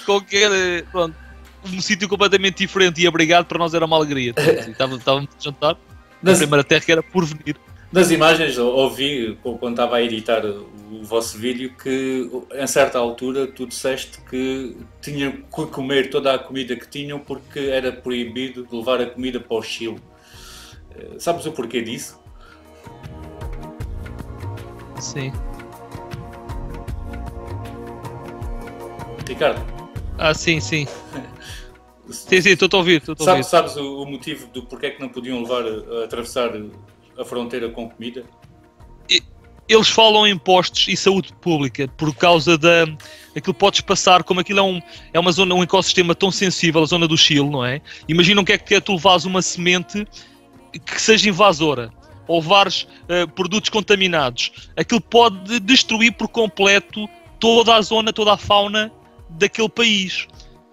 pronto, um sítio completamente diferente e abrigado, para nós era uma alegria. Estávamos a jantar, a primeira terra que era por venir. Nas imagens, ouvi, quando estava a editar o vosso vídeo, que em certa altura tu disseste que tinham que comer toda a comida que tinham porque era proibido de levar a comida para o Chile. Sabes o porquê disso? Sim. Ricardo? Sim. Sim, estou a ouvir. Sabes o motivo do porquê é que não podiam atravessar a fronteira com comida? Eles falam em impostos e saúde pública, por causa aquilo podes passar, como aquilo é uma zona, um ecossistema tão sensível, a zona do Chile, não é? Imagina o que é tu levares uma semente que seja invasora, ou levares produtos contaminados. Aquilo pode destruir por completo toda a zona, toda a fauna daquele país.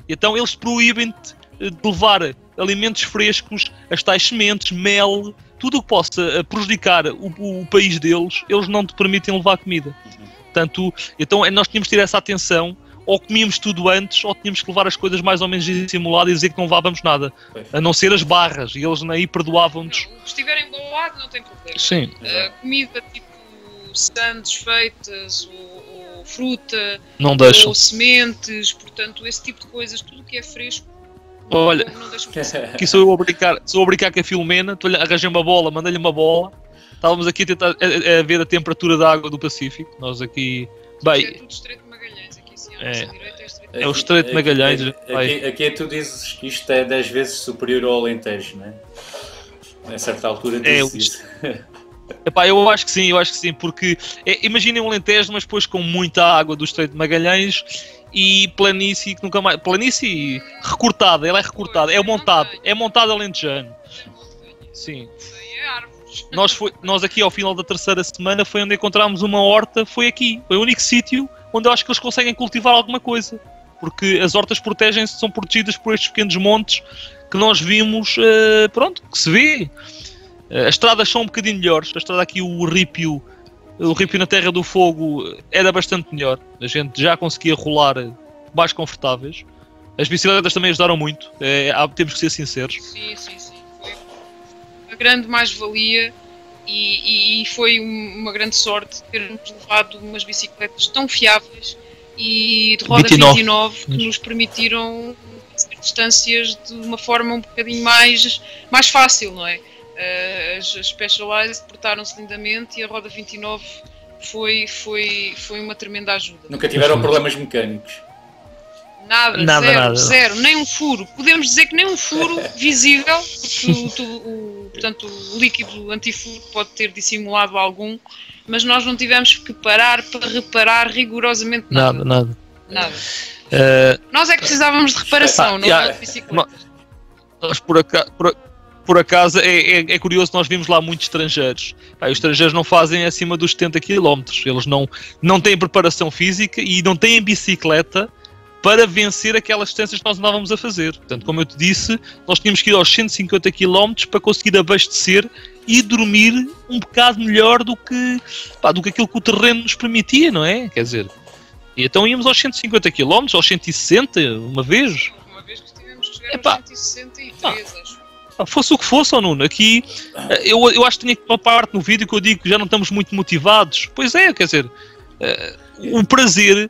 Então eles proíbem-te de levar alimentos frescos, as tais sementes, mel, tudo o que possa prejudicar o país deles, eles não te permitem levar comida. Portanto, então nós tínhamos de ter essa atenção, ou comíamos tudo antes, ou tínhamos que levar as coisas mais ou menos dissimuladas e dizer que não levávamos nada, a não ser as barras, e eles aí perdoavam-nos. Se estiverem embalado não tem problema. Sim. Comida tipo sandes feitas, ou fruta, não deixam. Ou sementes, portanto, esse tipo de coisas, tudo que é fresco. Olha, não deixam passar. Aqui sou eu a brincar com a Filomena, arranjei uma bola, mandei-lhe uma bola, estávamos aqui a tentar a ver a temperatura da água do Pacífico, nós aqui... Bem, é tudo Estreito de Magalhães, aqui sim, à nossa direita é o Estreito de Magalhães. Aqui tu dizes que isto é 10 vezes superior ao Alentejo, não é? A certa altura dizes isso. Epá, eu acho que sim, porque imaginem um Alentejo, mas depois com muita água do Estreito de Magalhães e planície que nunca mais... Planície recortada, ela é recortada, é montado alentejano. Sim. Nós aqui ao final da terceira semana foi onde encontramos uma horta, foi o único sítio onde eu acho que eles conseguem cultivar alguma coisa. Porque as hortas são protegidas por estes pequenos montes que nós vimos, pronto, que se vê. As estradas são um bocadinho melhores. A estrada aqui, o ripio na Terra do Fogo era bastante melhor. A gente já conseguia rolar mais confortáveis. As bicicletas também ajudaram muito, temos que ser sinceros. Sim. Foi uma grande mais-valia e foi uma grande sorte termos levado umas bicicletas tão fiáveis e de roda 29 que nos permitiram fazer distâncias de uma forma um bocadinho mais fácil, não é? As Specialized portaram-se lindamente e a roda 29 foi uma tremenda ajuda. Nunca tiveram problemas mecânicos? Nada. Zero, nem um furo. Podemos dizer que nem um furo visível, porque portanto, o líquido antifuro pode ter dissimulado algum, mas nós não tivemos que parar para reparar rigorosamente nada. Nada. Nós é que precisávamos de reparação, não é de bicicletas. Nós por acaso, é curioso, nós vimos lá muitos estrangeiros. Os estrangeiros não fazem acima dos 70 km. Eles não têm preparação física e não têm bicicleta para vencer aquelas distâncias que nós andávamos a fazer. Portanto, como eu te disse, nós tínhamos que ir aos 150 km para conseguir abastecer e dormir um bocado melhor do que aquilo que o terreno nos permitia, não é? Quer dizer, e então íamos aos 150 km, aos 160, uma vez. Uma vez que tivemos que chegar aos 163, acho. Fosse o que fosse, Nuno, aqui eu acho que tinha uma parte no vídeo que eu digo que já não estamos muito motivados. Pois é, quer dizer, o prazer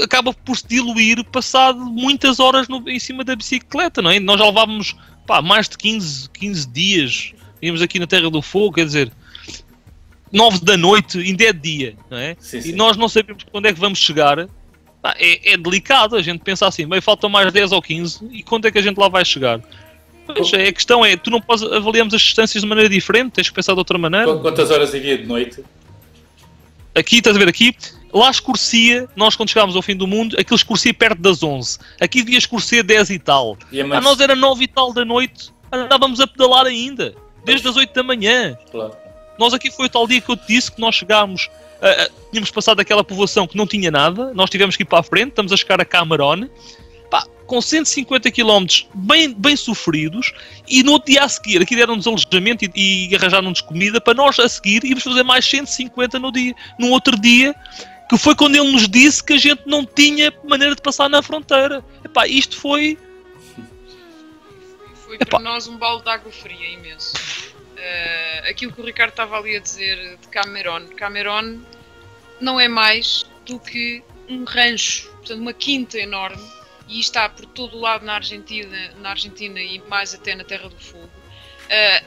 acaba por se diluir passado muitas horas em cima da bicicleta, não é? Nós já levávamos mais de 15 dias, íamos aqui na Terra do Fogo, quer dizer, 9 da noite, ainda é dia, não é? Sim. E nós não sabemos quando é que vamos chegar. É delicado, a gente pensa assim, bem, faltam mais 10 ou 15 e quando é que a gente lá vai chegar? Pois, a questão é, tu não podes avaliarmos as distâncias de maneira diferente, tens que pensar de outra maneira. Quantas horas havia de noite? Aqui, estás a ver, lá escurecia, nós quando chegámos ao fim do mundo, aquilo escurecia perto das 11. Aqui devia escurecer 10 e tal. Nós era 9 e tal da noite, andávamos a pedalar ainda, desde as 8 da manhã. Claro. Nós aqui foi o tal dia que eu te disse que nós chegámos, tínhamos passado aquela povoação que não tinha nada, nós tivemos que ir para a frente, estamos a chegar a Cameron, com 150 km bem sofridos, e no outro dia a seguir, aqui deram-nos alojamento e arranjaram-nos comida para nós a seguir íamos fazer mais 150 no outro dia, que foi quando ele nos disse que a gente não tinha maneira de passar na fronteira. Isto foi para nós um balde de água fria imenso. Aquilo que o Ricardo estava ali a dizer de Cameron não é mais do que um rancho, portanto uma quinta enorme, e está por todo o lado na Argentina e mais até na Terra do Fogo.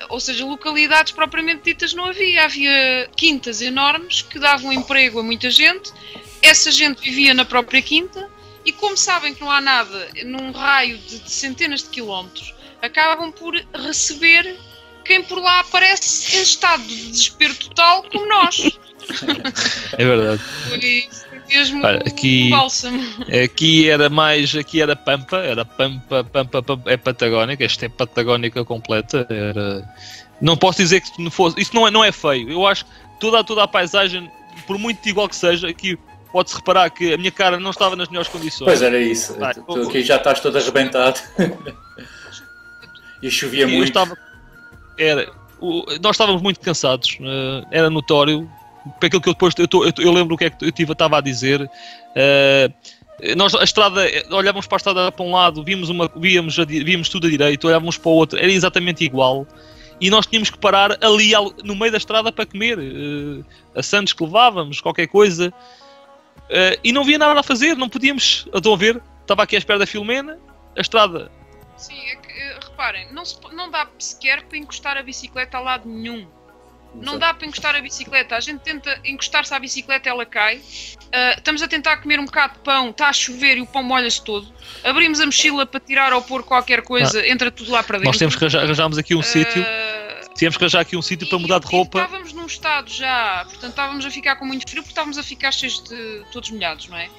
Ou seja, localidades propriamente ditas não havia quintas enormes que davam emprego a muita gente, essa gente vivia na própria quinta e como sabem que não há nada num raio de centenas de quilómetros, acabam por receber quem por lá aparece em estado de desespero total como nós. É verdade. Foi mesmo aqui, bálsamo. Aqui era Pampa, é patagónica, esta é patagónica completa. Não posso dizer que não fosse, isso não é feio. Eu acho que toda a paisagem, por muito igual que seja, aqui pode-se reparar que a minha cara não estava nas melhores condições. Pois era isso, tu aqui já estás todo arrebentado. E chovia muito. Nós estávamos muito cansados, era notório. Para aquilo que eu lembro o que é que eu estava a dizer. Nós a estrada, olhávamos para a estrada para um lado, víamos tudo a direito, olhávamos para o outro, era exatamente igual. E nós tínhamos que parar ali no meio da estrada para comer a sandes que levávamos, qualquer coisa. E não havia nada a fazer, não podíamos. Estão a ver? Estava aqui à espera da Filomena, a estrada. Sim, é que reparem, não dá sequer para encostar a bicicleta a lado nenhum. Não dá para encostar a bicicleta, a gente tenta encostar-se à bicicleta, ela cai. Estamos a tentar comer um bocado de pão, está a chover e o pão molha-se todo. Abrimos a mochila para tirar ou pôr qualquer coisa, entra tudo lá para dentro. Nós temos que arranjarmos aqui um sítio. Tínhamos que arranjar aqui um sítio para mudar de roupa. Estávamos num estado já, portanto estávamos a ficar com muito frio porque estávamos a ficar cheios de todos molhados, não é?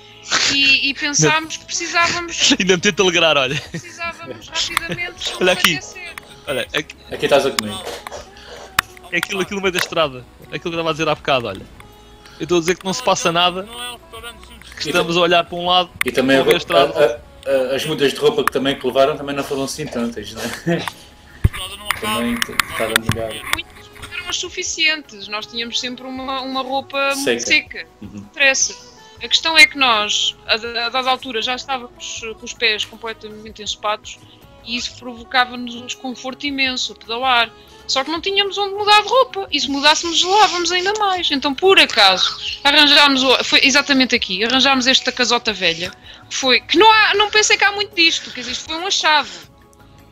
E pensámos que precisávamos. Ainda me tento alegrar, olha. Precisávamos rapidamente. Olha aqui. Olha, aqui estás a comer. É aquilo no meio da estrada. Aquilo que eu estava a dizer há bocado, olha. Eu estou a dizer que não se passa nada. Que estamos a olhar para um lado e também as mudas de roupa que levaram também não foram assim tantas, não é? Também estar a molhar. Eram as suficientes, nós tínhamos sempre uma roupa muito seca. Não interessa. A questão é que nós, a dada altura, já estávamos com os pés completamente ensopados e isso provocava-nos um desconforto imenso a pedalar. Só que não tínhamos onde mudar de roupa e se mudássemos gelávamos ainda mais. Então, por acaso, foi exatamente aqui, arranjámos esta casota velha, que não pensei que há muito disto, quer dizer, isto foi um achado.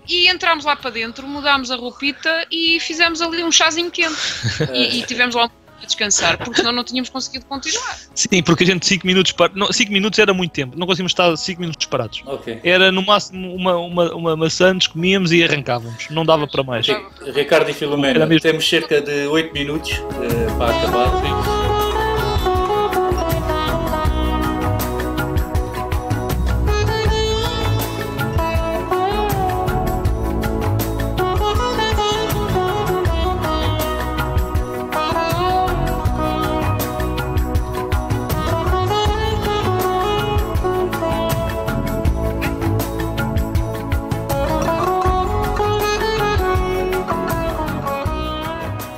E entrámos lá para dentro, mudámos a roupita e fizemos ali um chazinho quente. E tivemos lá a descansar, porque senão não tínhamos conseguido continuar. Sim, porque a gente 5 minutos... 5 minutos era muito tempo, não conseguimos estar 5 minutos parados. Okay. Era no máximo uma maçã, nos comíamos e arrancávamos, não dava para mais. Ricardo e Filomena, temos cerca de 8 minutos para acabar. Sim.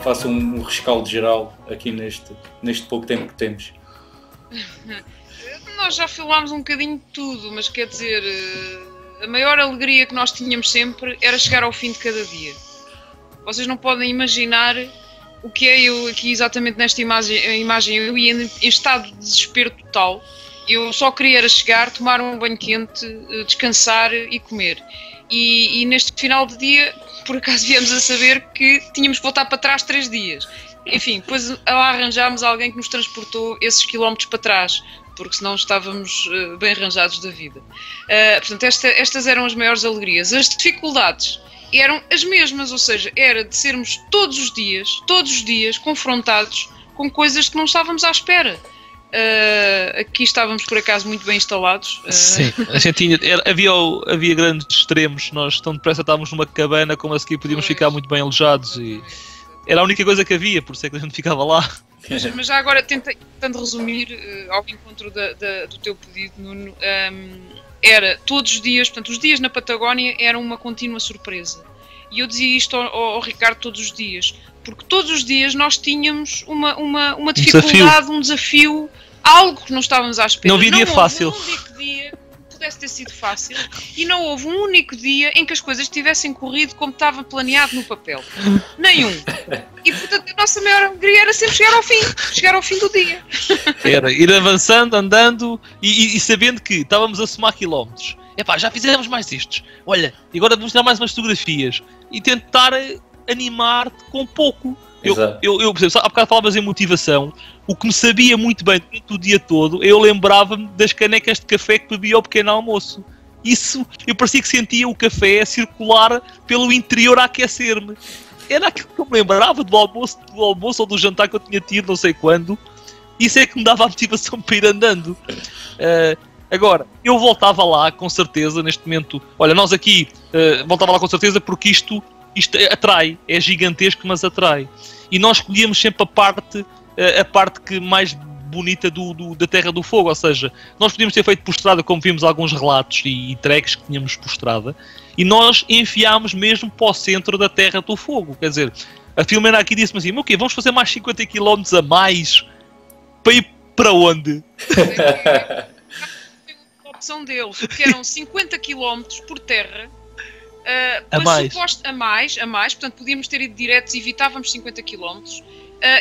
Faça um rescaldo geral aqui neste pouco tempo que temos. Nós já falámos um bocadinho de tudo, mas quer dizer, a maior alegria que nós tínhamos sempre era chegar ao fim de cada dia. Vocês não podem imaginar o que é eu aqui exatamente nesta imagem. Eu ia em estado de desespero total. Eu só queria era chegar, tomar um banho quente, descansar e comer. E neste final de dia, por acaso viemos a saber que tínhamos que voltar para trás 3 dias. Enfim, depois lá arranjámos alguém que nos transportou esses quilómetros para trás, porque senão estávamos bem arranjados da vida. Portanto, estas eram as maiores alegrias. As dificuldades eram as mesmas, ou seja, era de sermos todos os dias confrontados com coisas que não estávamos à espera. Aqui estávamos por acaso muito bem instalados. Sim, a gente havia grandes extremos. Nós tão depressa estávamos numa cabana, como a seguir podíamos ficar muito bem alojados e era a única coisa que havia, por isso é que a gente ficava lá. Mas já agora, tentando resumir ao encontro do teu pedido, Nuno, era todos os dias, portanto, os dias na Patagónia eram uma contínua surpresa. E eu dizia isto ao Ricardo todos os dias, porque todos os dias nós tínhamos uma dificuldade, um desafio, algo que não estávamos à espera. Não havia dia fácil. Um único dia que pudesse ter sido fácil e não houve um único dia em que as coisas tivessem corrido como estava planeado no papel. Nenhum. E portanto a nossa maior alegria era sempre chegar ao fim do dia. Era ir avançando, andando e sabendo que estávamos a somar quilómetros. Epá, já fizemos mais estes. Olha, e agora vamos tirar mais umas fotografias e tentar animar-te com pouco. Eu, por exemplo, há bocado falavas em motivação. O que me sabia muito bem durante o dia todo, eu lembrava-me das canecas de café que bebia ao pequeno almoço. Isso, eu parecia que sentia o café a circular pelo interior a aquecer-me. Era aquilo que eu me lembrava do almoço ou do jantar que eu tinha tido, não sei quando. Isso é que me dava a motivação para ir andando. Agora, eu voltava lá com certeza neste momento. Olha, nós aqui voltava lá com certeza porque isto atrai, é gigantesco, mas atrai. E nós escolhíamos sempre a parte que mais bonita da Terra do Fogo, ou seja, nós podíamos ter feito por estrada, como vimos alguns relatos e treks que tínhamos por estrada, e nós enfiámos mesmo para o centro da Terra do Fogo. Quer dizer, a Filomena aqui disse-me assim, ok, vamos fazer mais 50 km a mais para ir para onde? A opção deles, que eram 50 km por terra, a mais, portanto podíamos ter ido diretos e evitávamos 50 km.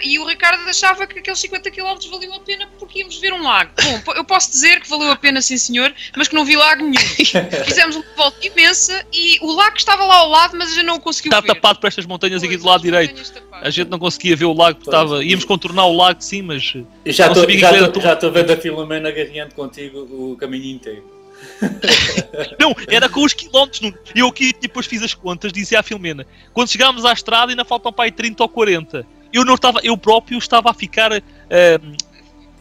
E o Ricardo achava que aqueles 50 km valiam a pena porque íamos ver um lago. Bom, eu posso dizer que valeu a pena, sim senhor, mas que não vi lago nenhum. Fizemos uma volta imensa e o lago estava lá ao lado, mas a gente não o conseguiu ver. Está tapado por estas montanhas aqui do lado direito. A gente não conseguia ver o lago, íamos contornar o lago sim, mas... Já estou vendo a Filomena agarreando contigo o caminho inteiro. Não, era com os quilómetros. Eu aqui depois fiz as contas, dizia à Filomena, quando chegámos à estrada ainda faltam para aí 30 ou 40. Eu próprio estava a ficar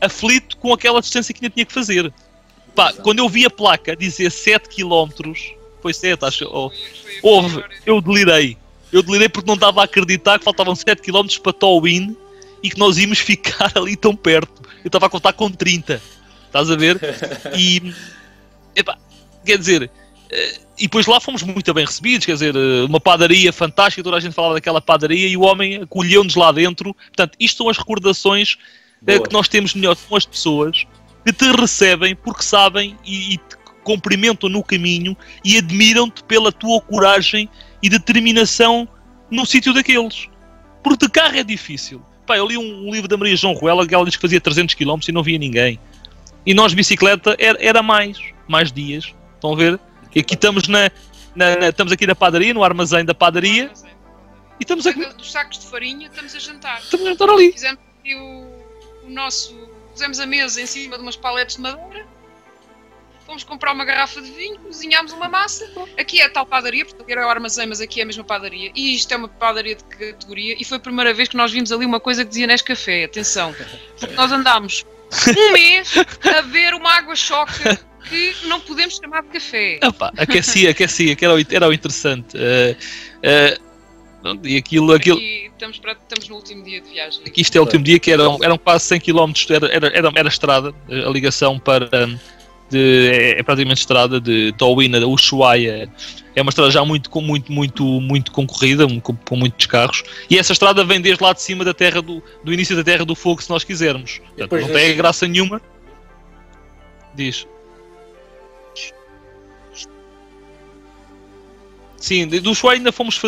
aflito com aquela distância que ainda tinha que fazer. Pá, quando eu vi a placa dizer 7 km, foi 7, acho, eu delirei. Eu delirei porque não estava a acreditar que faltavam 7 km para Towin e que nós íamos ficar ali tão perto. Eu estava a contar com 30, estás a ver? E epá, quer dizer, e depois lá fomos muito bem recebidos, quer dizer, uma padaria fantástica, toda a gente falava daquela padaria e o homem acolheu-nos lá dentro. Portanto, isto são as recordações que nós temos melhor com as pessoas que te recebem porque sabem e te cumprimentam no caminho e admiram-te pela tua coragem e determinação no sítio daqueles. Porque de carro é difícil. Pá, eu li um livro da Maria João Ruela que ela diz que fazia 300 km e não via ninguém. E nós de bicicleta era mais dias. Estão a ver? E aqui estamos estamos aqui na padaria, no armazém da padaria. E estamos aqui dos sacos de farinha, estamos a jantar. Estamos a jantar ali. Fizemos aqui o nosso... Pusemos a mesa em cima de umas paletes de madeira. Fomos comprar uma garrafa de vinho, cozinhámos uma massa. Aqui é a tal padaria, porque era o armazém, mas aqui é a mesma padaria. E isto é uma padaria de categoria. E foi a primeira vez que nós vimos ali uma coisa que dizia Nescafé. Atenção, porque nós andámos um mês a ver uma água choca que não podemos chamar de café. Opa, aquecia, que era o interessante. E aquilo... Aqui estamos no último dia de viagem. Aqui isto é o último dia, que eram quase 100 km, era estrada, a ligação para... é praticamente estrada de Tauína a Ushuaia. É uma estrada já muito concorrida, com muitos carros, e essa estrada vem desde lá de cima da terra do início da Terra do Fogo, se nós quisermos. Portanto, não tem graça nenhuma. Diz. Sim, do Ushuaia ainda fomos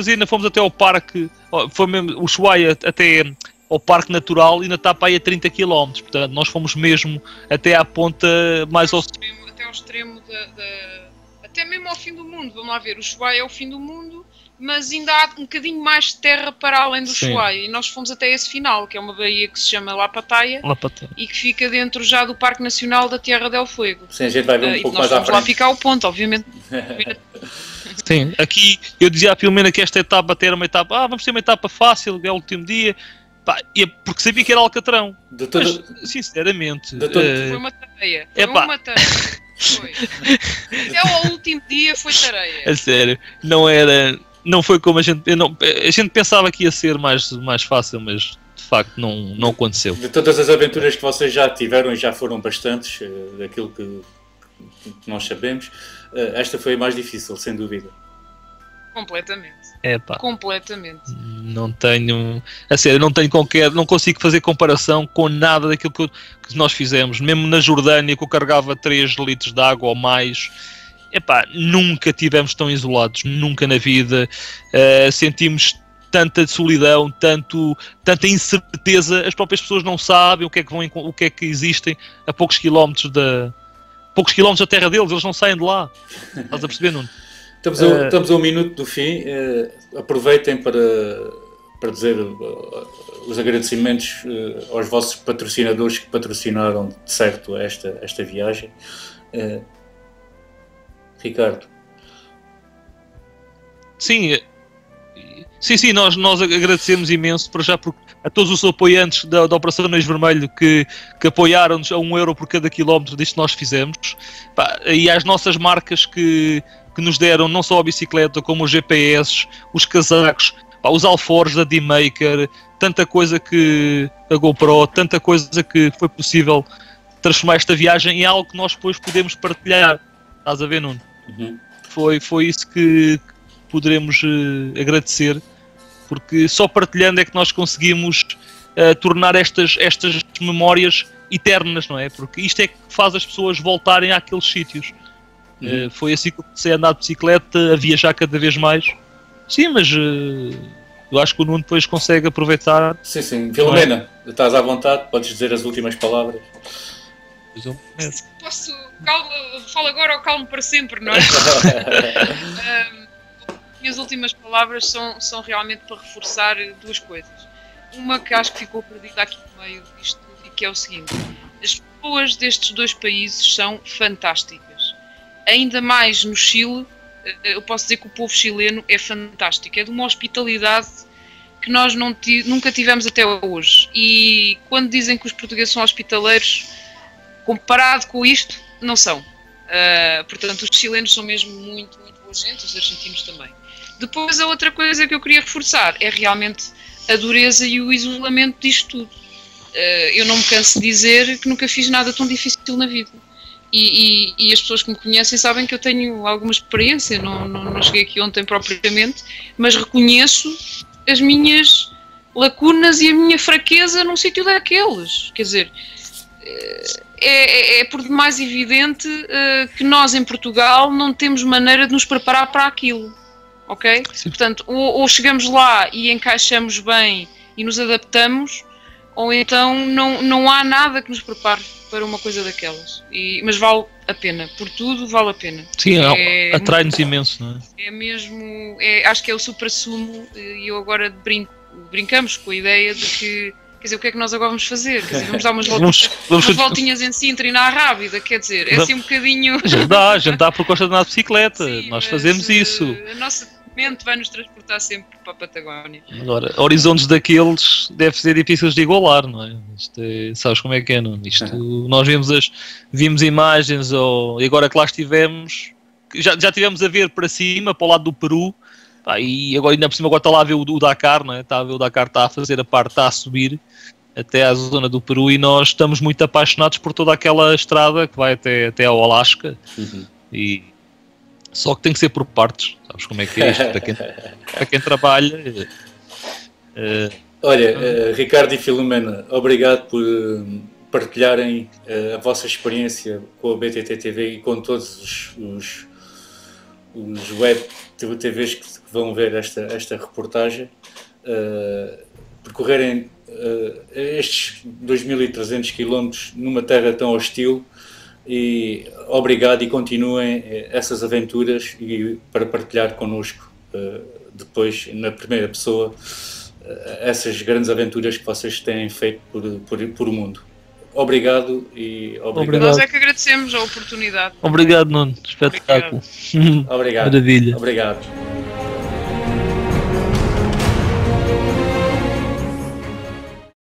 até ao parque, foi mesmo o Ushuaia até ao Parque Natural, e ainda está para aí a 30 km, portanto nós fomos mesmo até à ponta mais ao extremo, até ao extremo até mesmo ao fim do mundo. Vamos lá ver, o Ushuaia é o fim do mundo, mas ainda há um bocadinho mais de terra para além do Ushuaia, e nós fomos até esse final, que é uma baía que se chama Lapataia, e que fica dentro já do Parque Nacional da Tierra del Fuego. Sim, a gente vai ver um pouco mais à frente. Lá ficar o ponto, obviamente. Sim, aqui eu dizia à Filomena que esta etapa até era uma etapa, vamos ter uma etapa fácil, é o último dia. Pá, porque sabia que era Alcatrão. Mas, sinceramente... Foi uma tareia. Uma tareia. Foi. Até ao último dia foi tareia. A sério. Não foi como a gente... a gente pensava que ia ser mais fácil, mas de facto não aconteceu. De todas as aventuras que vocês já tiveram, e já foram bastantes, daquilo que nós sabemos, esta foi a mais difícil, sem dúvida. Completamente. Completamente. Não tenho... A sério, não consigo fazer comparação com nada daquilo que nós fizemos. Mesmo na Jordânia, que eu carregava 3 litros de água ou mais. Nunca tivemos tão isolados. Nunca na vida. Sentimos tanta solidão, tanta incerteza. As próprias pessoas não sabem o que é que existem a poucos quilómetros da terra deles. Eles não saem de lá. Estás a perceber, Nuno? Estamos a um minuto do fim. Aproveitem para dizer os agradecimentos aos vossos patrocinadores que patrocinaram de certo esta viagem. Ricardo. Sim, nós agradecemos imenso para já a todos os apoiantes da Operação Nariz Vermelho que apoiaram-nos a €1 por cada quilómetro disto que nós fizemos. E às nossas marcas que nos deram não só a bicicleta, como os GPS, os casacos, os alforjes da D-Maker, tanta coisa que a GoPro, tanta coisa que foi possível transformar esta viagem em algo que nós depois podemos partilhar. Estás a ver, Nuno? Uhum. Foi isso que poderemos agradecer, porque só partilhando é que nós conseguimos tornar estas memórias eternas, não é? Porque isto é que faz as pessoas voltarem àqueles sítios. Foi assim que eu comecei a andar de bicicleta, a viajar cada vez mais. Sim, mas eu acho que o Nuno depois consegue aproveitar. Sim. Filomena, estás à vontade, podes dizer as últimas palavras. Posso... Falo agora ou calmo para sempre, não é? Minhas últimas palavras são realmente para reforçar 2 coisas. Uma que acho que ficou perdida aqui no meio disto, e que é o seguinte: as pessoas destes 2 países são fantásticas. Ainda mais no Chile, eu posso dizer que o povo chileno é fantástico. É de uma hospitalidade que nós nunca tivemos até hoje. E quando dizem que os portugueses são hospitaleiros, comparado com isto, não são. Portanto, os chilenos são mesmo muito, muito boa gente, os argentinos também. Depois, a outra coisa que eu queria reforçar é realmente a dureza e o isolamento disto tudo. Eu não me canso de dizer que nunca fiz nada tão difícil na vida. E as pessoas que me conhecem sabem que eu tenho alguma experiência, não cheguei aqui ontem propriamente, mas reconheço as minhas lacunas e a minha fraqueza num sítio daqueles. Quer dizer, é por demais evidente que nós em Portugal não temos maneira de nos preparar para aquilo, ok? Sim. Portanto, ou chegamos lá e encaixamos bem e nos adaptamos, ou então não há nada que nos prepare para uma coisa daquelas. Mas vale a pena, por tudo vale a pena. Sim, atrai-nos imenso, não é? É mesmo, acho que é o supra-sumo, e eu agora brincamos com a ideia de que, quer dizer, o que é que nós agora vamos fazer? Quer dizer, vamos dar umas voltinhas em Sintra e na Rábida, quer dizer, é assim um bocadinho... Jantar por Costa de Nada de bicicleta, sim, nós fazemos isso. A nossa mente vai nos transportar sempre para a Patagónia. Agora, horizontes daqueles deve ser difíceis de igualar, não é? Sabes como é que é, não? Nós vimos imagens, e agora que lá estivemos, já estivemos a ver para cima, para o lado do Peru, e agora ainda por cima agora está lá a ver o Dakar, não é? Está a ver o Dakar, está a fazer a parte, está a subir até à zona do Peru, e nós estamos muito apaixonados por toda aquela estrada que vai até ao Alasca. E só que tem que ser por partes, sabes como é que é isto? Para quem trabalha. Olha, Ricardo e Filomena, obrigado por partilharem a vossa experiência com a BTT TV e com todos os web TVs que vão ver esta reportagem, percorrerem estes 2.300 km numa terra tão hostil, e obrigado, e continuem essas aventuras e para partilhar connosco depois na primeira pessoa essas grandes aventuras que vocês têm feito por o mundo. Obrigado e obrigado. Nós é que agradecemos a oportunidade. Obrigado, Nuno. Espetáculo. Obrigado. Maravilha. Obrigado.